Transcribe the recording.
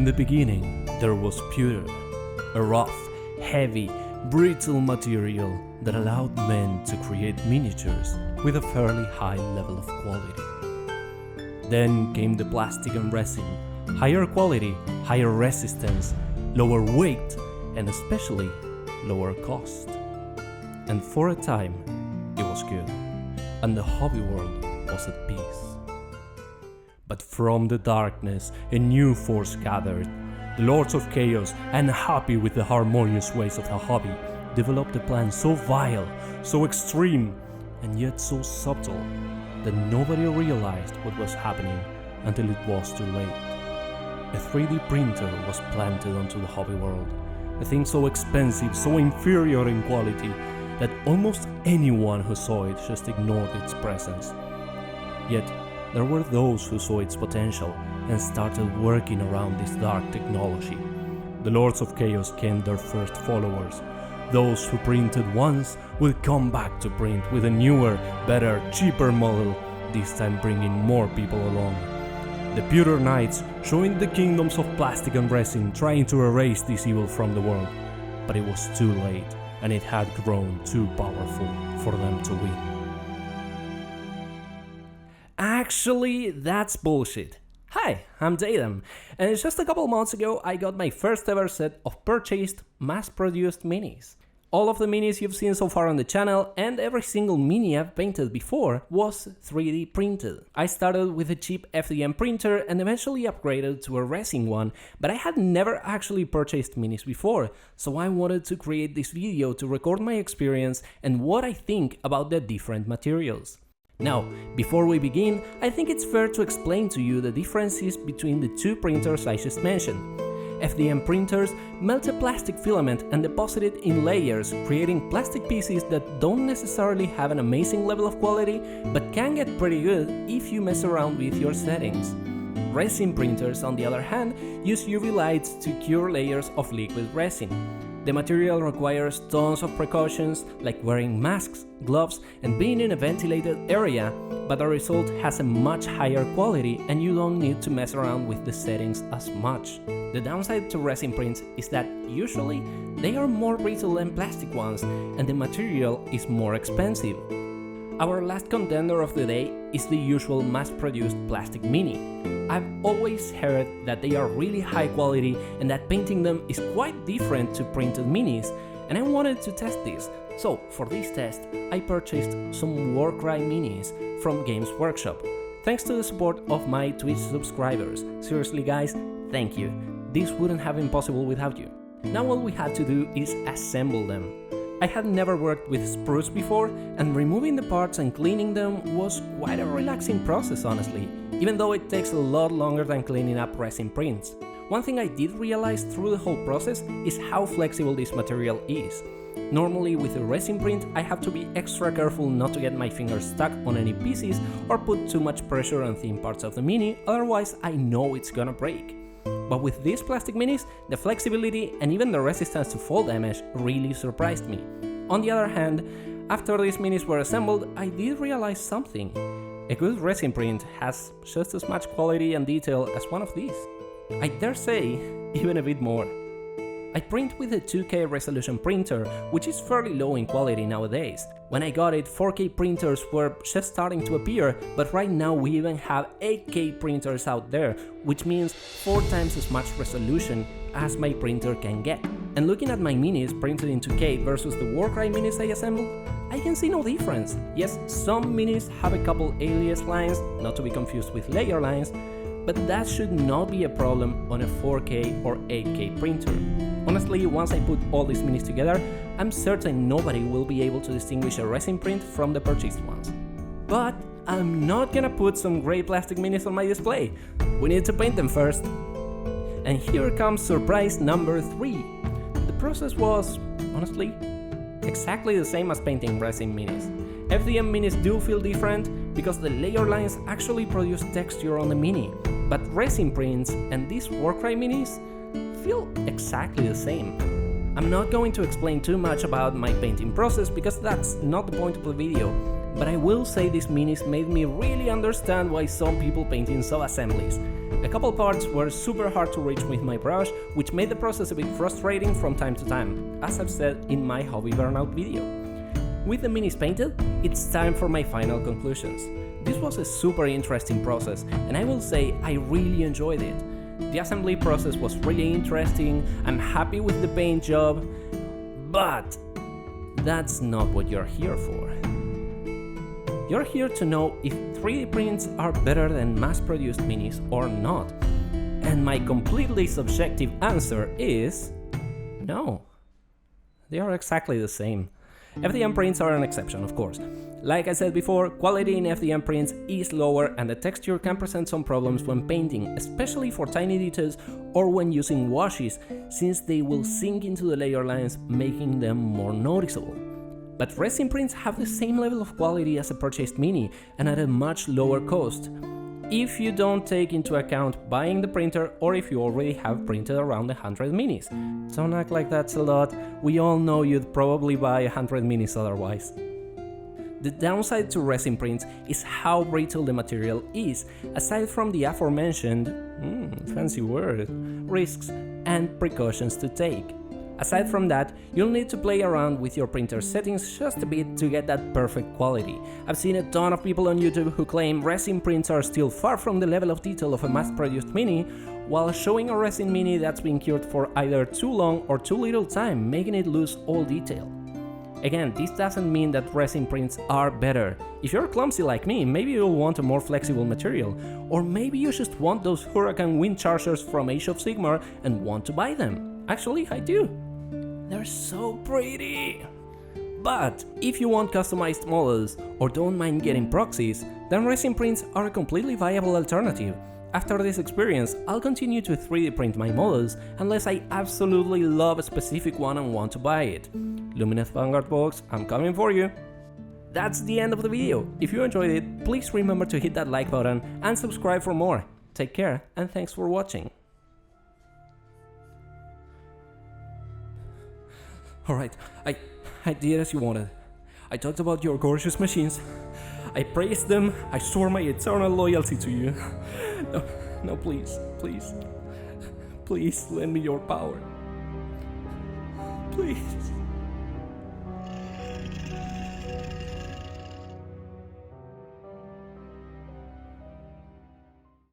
In the beginning, there was pewter, a rough, heavy, brittle material that allowed men to create miniatures with a fairly high level of quality. Then came the plastic and resin, higher quality, higher resistance, lower weight, and especially lower cost. And for a time, it was good, and the hobby world was at peace. But from the darkness, a new force gathered. The Lords of Chaos, unhappy with the harmonious ways of the hobby, developed a plan so vile, so extreme, and yet so subtle that nobody realized what was happening until it was too late. A 3D printer was planted onto the hobby world, a thing so expensive, so inferior in quality, that almost anyone who saw it just ignored its presence. Yet, there were those who saw its potential and started working around this dark technology. The Lords of Chaos gained their first followers. Those who printed once would come back to print with a newer, better, cheaper model, this time bringing more people along. The Pewter Knights joined the kingdoms of plastic and resin, trying to erase this evil from the world. But it was too late, and it had grown too powerful for them to win. Actually, that's bullshit. Hi, I'm Datum, and just a couple months ago I got my first ever set of purchased, mass-produced minis. All of the minis you've seen so far on the channel and every single mini I've painted before was 3D printed. I started with a cheap FDM printer and eventually upgraded to a resin one, but I had never actually purchased minis before, so I wanted to create this video to record my experience and what I think about the different materials. Now, before we begin, I think it's fair to explain to you the differences between the two printers I just mentioned. FDM printers melt a plastic filament and deposit it in layers, creating plastic pieces that don't necessarily have an amazing level of quality, but can get pretty good if you mess around with your settings. Resin printers, on the other hand, use UV lights to cure layers of liquid resin. The material requires tons of precautions like wearing masks, gloves, and being in a ventilated area, but the result has a much higher quality and you don't need to mess around with the settings as much. The downside to resin prints is that usually they are more brittle than plastic ones and the material is more expensive. Our last contender of the day is the usual mass-produced plastic mini. I've always heard that they are really high quality and that painting them is quite different to printed minis, and I wanted to test this. So for this test, I purchased some Warcry minis from Games Workshop. Thanks to the support of my Twitch subscribers. Seriously guys, thank you. This wouldn't have been possible without you. Now all we had to do is assemble them. I had never worked with sprues before, and removing the parts and cleaning them was quite a relaxing process honestly, even though it takes a lot longer than cleaning up resin prints. One thing I did realize through the whole process is how flexible this material is. Normally with a resin print I have to be extra careful not to get my fingers stuck on any pieces or put too much pressure on thin parts of the mini, otherwise I know it's gonna break. But with these plastic minis, the flexibility and even the resistance to fall damage really surprised me. On the other hand, after these minis were assembled, I did realize something. A good resin print has just as much quality and detail as one of these. I dare say, even a bit more. I print with a 2K resolution printer, which is fairly low in quality nowadays. When I got it, 4K printers were just starting to appear, but right now we even have 8K printers out there, which means 4 times as much resolution as my printer can get. And looking at my minis printed in 2K versus the Warcry minis I assembled, I can see no difference. Yes, some minis have a couple alias lines, not to be confused with layer lines, but that should not be a problem on a 4K or 8K printer. Honestly, once I put all these minis together, I'm certain nobody will be able to distinguish a resin print from the purchased ones. But I'm not gonna put some grey plastic minis on my display. We need to paint them first. And here comes surprise number 3. The process was, honestly, exactly the same as painting resin minis. FDM minis do feel different because the layer lines actually produce texture on the mini, but resin prints and these Warcry minis feel exactly the same. I'm not going to explain too much about my painting process because that's not the point of the video, but I will say these minis made me really understand why some people paint in sub-assemblies. A couple parts were super hard to reach with my brush, which made the process a bit frustrating from time to time, as I've said in my hobby burnout video. With the minis painted, it's time for my final conclusions. This was a super interesting process, and I will say I really enjoyed it. The assembly process was really interesting, I'm happy with the paint job, but that's not what you're here for. You're here to know if 3D prints are better than mass-produced minis or not. And my completely subjective answer is no. They are exactly the same. FDM prints are an exception, of course. Like I said before, quality in FDM prints is lower and the texture can present some problems when painting, especially for tiny details or when using washes, since they will sink into the layer lines, making them more noticeable. But resin prints have the same level of quality as a purchased mini and at a much lower cost, if you don't take into account buying the printer or if you already have printed around 100 minis. Don't act like that's a lot, we all know you'd probably buy 100 minis otherwise. The downside to resin prints is how brittle the material is, aside from the aforementioned, fancy word, risks and precautions to take. Aside from that, you'll need to play around with your printer settings just a bit to get that perfect quality. I've seen a ton of people on YouTube who claim resin prints are still far from the level of detail of a mass-produced mini, while showing a resin mini that's been cured for either too long or too little time, making it lose all detail. Again, this doesn't mean that resin prints are better. If you're clumsy like me, maybe you'll want a more flexible material, or maybe you just want those Hurricane wind chargers from Age of Sigmar and want to buy them. Actually, I do. They're so pretty! But if you want customized models or don't mind getting proxies, then resin prints are a completely viable alternative. After this experience, I'll continue to 3D print my models unless I absolutely love a specific one and want to buy it. Lumineth Vanguard Box, I'm coming for you! That's the end of the video. If you enjoyed it, please remember to hit that like button and subscribe for more. Take care and thanks for watching. Alright, I did as you wanted. I talked about your gorgeous machines. I praised them. I swore my eternal loyalty to you. No, please, please. Please lend me your power. Please.